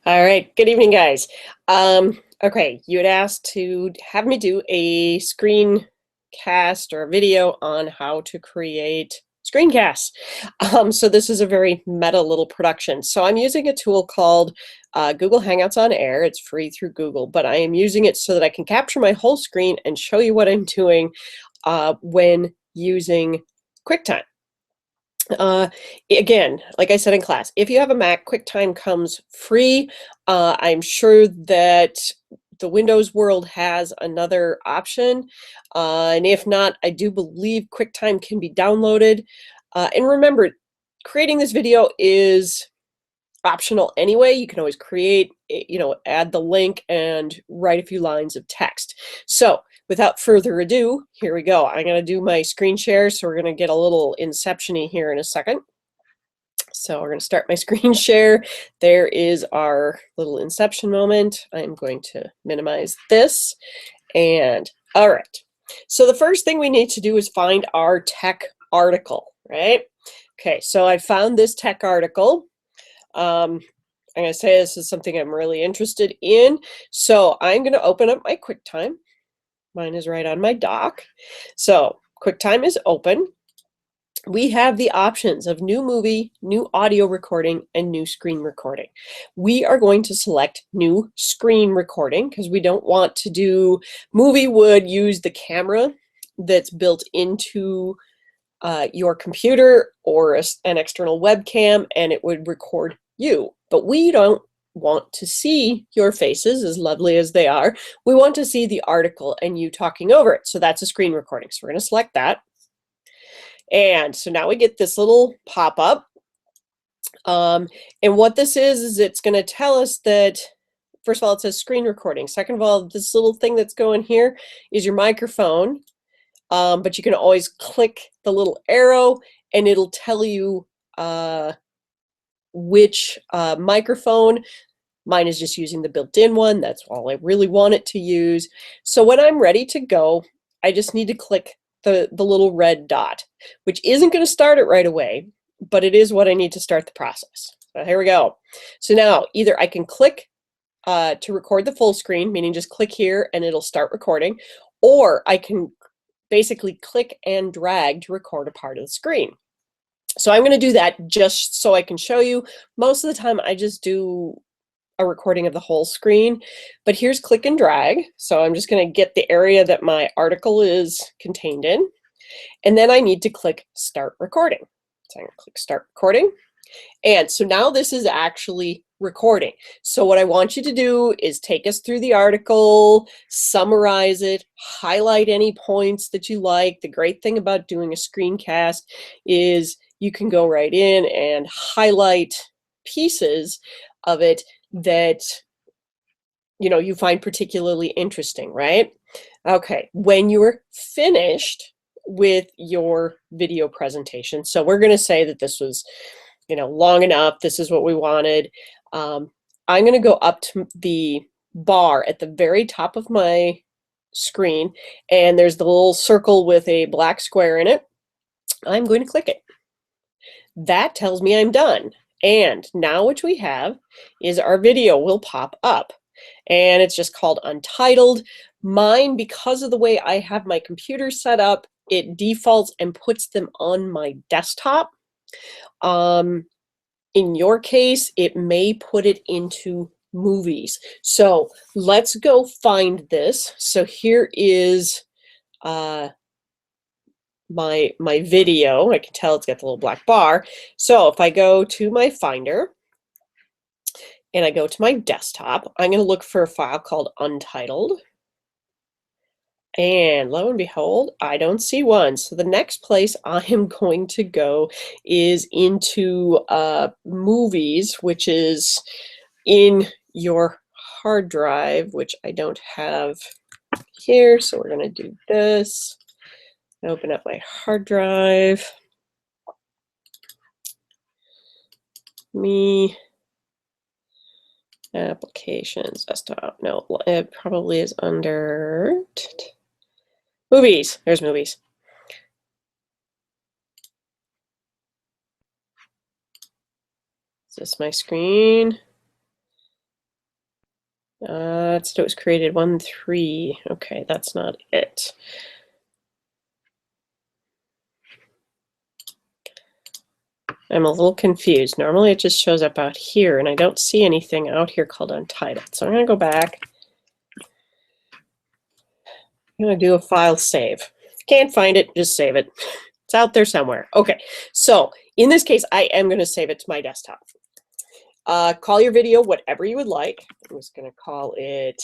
All right, good evening, guys. Okay, you had asked to have me do a screencast or a video on how to create screencasts. So this is a very meta little production. So I'm using a tool called Google Hangouts on Air. It's free through Google, but I am using it so that I can capture my whole screen and show you what I'm doing when using QuickTime. Again, like I said in class, if you have a Mac, QuickTime comes free. I'm sure that the Windows world has another option. And if not, I do believe QuickTime can be downloaded. And remember, creating this video is optional anyway. You can always create, add the link and write a few lines of text. So without further ado, here we go. I'm going to do my screen share, so we're going to get a little inception-y here in a second. So we're going to start my screen share. There is our little inception moment. I'm going to minimize this. And all right. So the first thing we need to do is find our tech article, right? Okay, so I found this tech article. I'm going to say this is something I'm really interested in. So I'm going to open up my QuickTime. Mine is right on my dock. So QuickTime is open. We have the options of new movie, new audio recording, and new screen recording. We are going to select new screen recording because we don't want to do, movie would use the camera that's built into your computer or an external webcam, and it would record you. But we don't want to see your faces, as lovely as they are. We want to see the article and you talking over it. So that's a screen recording. So we're going to select that. And so now we get this little pop-up. And what this is it's going to tell us that, first of all, it says screen recording. Second of all, this little thing that's going here is your microphone. But you can always click the little arrow and it'll tell you which microphone. Mine is just using the built-in one. That's all I really want it to use. So when I'm ready to go, I just need to click the little red dot, which isn't going to start it right away, but it is what I need to start the process. So here we go. So now either I can click to record the full screen, meaning just click here and it'll start recording, or I can basically click and drag to record a part of the screen. So I'm going to do that just so I can show you. Most of the time I just do a recording of the whole screen, but here's click and drag. So I'm just going to get the area that my article is contained in, and then I need to click start recording. So I'm going to click start recording. And so now this is actually recording. So what I want you to do is take us through the article, summarize it, highlight any points that you like. The great thing about doing a screencast is you can go right in and highlight pieces of it that you find particularly interesting, right? Okay, when you're finished with your video presentation, so we're going to say that this was long enough, this is what we wanted. I'm going to go up to the bar at the very top of my screen, and there's the little circle with a black square in it. I'm going to click it. That tells me I'm done. And now what we have is our video will pop up, and it's just called Untitled. Mine, because of the way I have my computer set up, it defaults and puts them on my desktop. In your case, it may put it into movies. So let's go find this. So here is my video. I can tell it's got the little black bar. So if I go to my Finder and I go to my desktop, I'm going to look for a file called Untitled. And lo and behold, I don't see one. So the next place I am going to go is into movies, which is in your hard drive, which I don't have here. So we're going to do this. Open up my hard drive. Me. Applications, desktop. No, it probably is under movies. There's movies. Is this my screen? Let's do it was created 1.3. Okay, that's not it. I'm a little confused. Normally it just shows up out here, and I don't see anything out here called Untitled. So I'm going to go back. I'm going to do a file save. Can't find it, just save it. It's out there somewhere. Okay, so in this case, I am going to save it to my desktop. Call your video whatever you would like. I'm just going to call it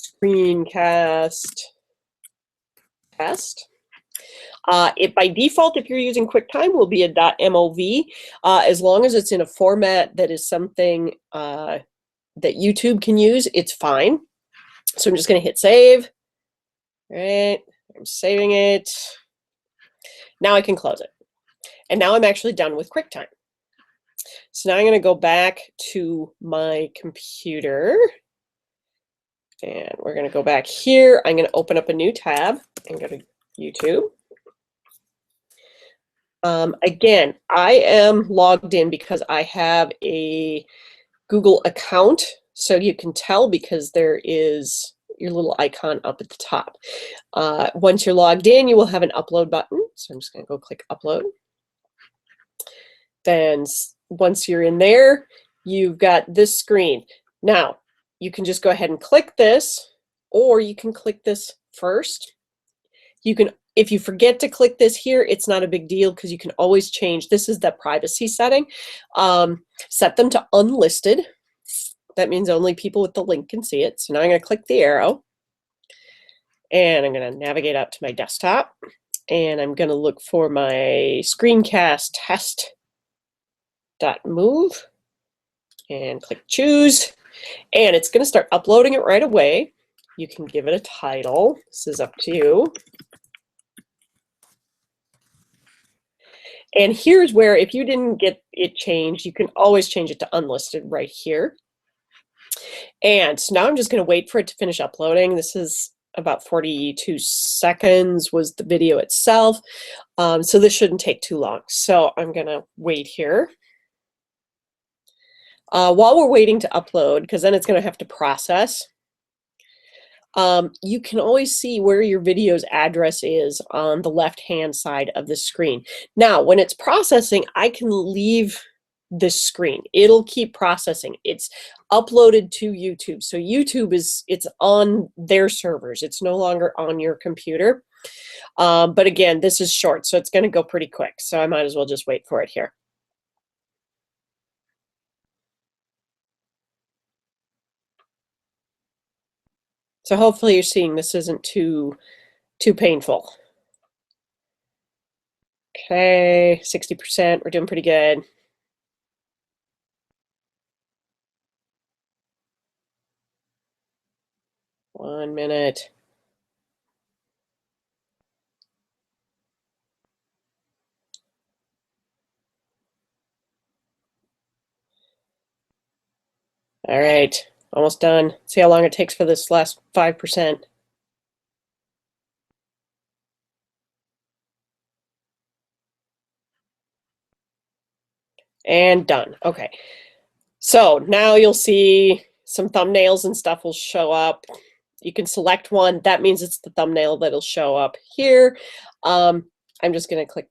Screencast Test. It by default, if you're using QuickTime, will be a .mov. As long as it's in a format that is something that YouTube can use, it's fine. So I'm just going to hit save. All right, I'm saving it. Now I can close it. And now I'm actually done with QuickTime. So now I'm going to go back to my computer. And we're going to go back here. I'm going to open up a new tab and go to YouTube. Again, I am logged in because I have a Google account. So you can tell because there is your little icon up at the top. Once you're logged in, you will have an upload button. So I'm just going to go click upload. Then once you're in there, you've got this screen. Now, you can just go ahead and click this, or you can click this first. You can, if you forget to click this here, it's not a big deal because you can always change. This is the privacy setting. Set them to unlisted. That means only people with the link can see it. So now I'm going to click the arrow, and I'm going to navigate out to my desktop, and I'm going to look for my screencast test.move and click choose, and it's going to start uploading it right away. You can give it a title. This is up to you. And here's where, if you didn't get it changed, you can always change it to unlisted right here. And so now I'm just going to wait for it to finish uploading. This is about 42 seconds was the video itself. So this shouldn't take too long. So I'm going to wait here. While we're waiting to upload, because then it's going to have to process, you can always see where your video's address is on the left-hand side of the screen. Now, when it's processing, I can leave this screen. It'll keep processing. It's uploaded to YouTube. So YouTube it's on their servers. It's no longer on your computer. But again, this is short, so it's going to go pretty quick. So I might as well just wait for it here. So hopefully you're seeing this isn't too painful. Okay, 60%, we're doing pretty good. One minute. All right, almost done. See how long it takes for this last 5%. And done. Okay. So now you'll see some thumbnails and stuff will show up. You can select one. That means it's the thumbnail that'll show up here. I'm just going to click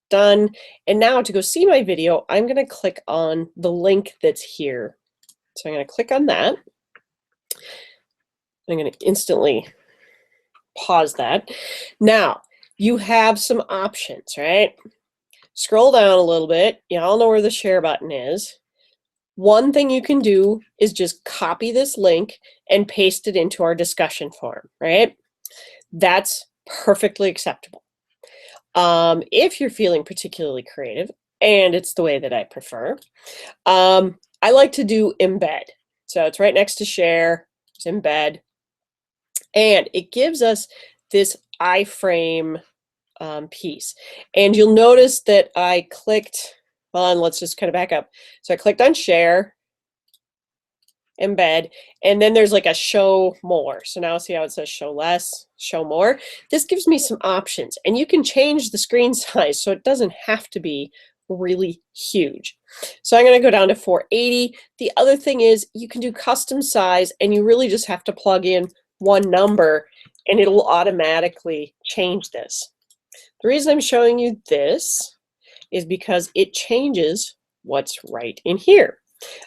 done. And now to go see my video, I'm going to click on the link that's here. So I'm going to click on that. I'm going to instantly pause that. Now, you have some options, right? Scroll down a little bit. You all know where the share button is. One thing you can do is just copy this link and paste it into our discussion forum, right? That's perfectly acceptable. If you're feeling particularly creative, and it's the way that I prefer, I like to do embed. So it's right next to share, it's embed, and it gives us this iframe piece. And you'll notice that I clicked on, let's just kind of back up. So I clicked on share, embed, and then there's like a show more. So now see how it says show less, show more. This gives me some options, and you can change the screen size so it doesn't have to be really huge. So I'm going to go down to 480. The other thing is you can do custom size, and you really just have to plug in one number and it'll automatically change this. The reason I'm showing you this is because it changes what's right in here.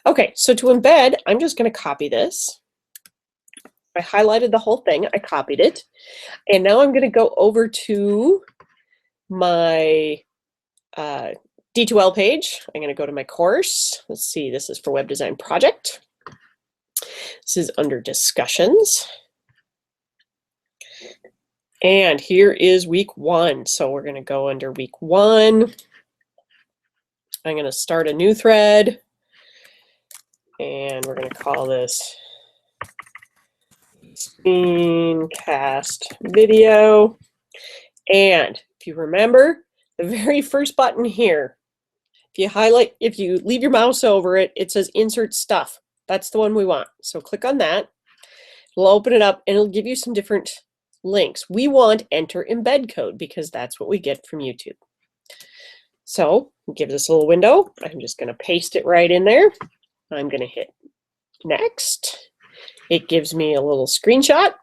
Okay, so to embed, I'm just going to copy this. I highlighted the whole thing, I copied it, and now I'm going to go over to my D2L page. I'm going to go to my course. Let's see, this is for Web Design Project. This is under discussions. And here is week 1. So we're going to go under week 1. I'm going to start a new thread. And we're going to call this Screencast video. And if you remember, the very first button here, if you leave your mouse over it, it says Insert Stuff. That's the one we want. So click on that. It'll open it up and it'll give you some different links. We want Enter Embed Code because that's what we get from YouTube. So it gives us a little window. I'm just going to paste it right in there. I'm going to hit Next. It gives me a little screenshot.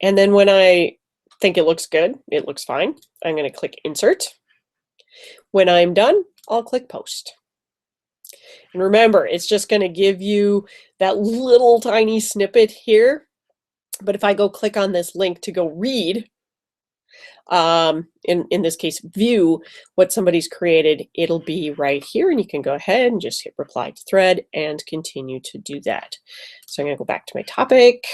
And then when I think it looks good, it looks fine, I'm going to click Insert. When I'm done, I'll click Post. And remember, it's just going to give you that little tiny snippet here. But if I go click on this link to go read, in this case, view what somebody's created, it'll be right here. And you can go ahead and just hit reply to thread and continue to do that. So I'm going to go back to my topic.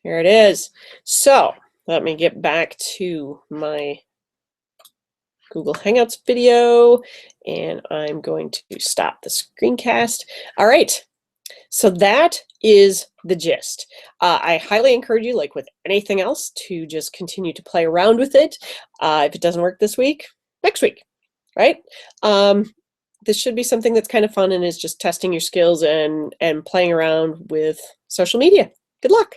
Here it is. So let me get back to my Google Hangouts video, and I'm going to stop the screencast. All right, so that is the gist. I highly encourage you, like with anything else, to just continue to play around with it. If it doesn't work this week, next week, right? This should be something that's kind of fun and is just testing your skills and playing around with social media. Good luck.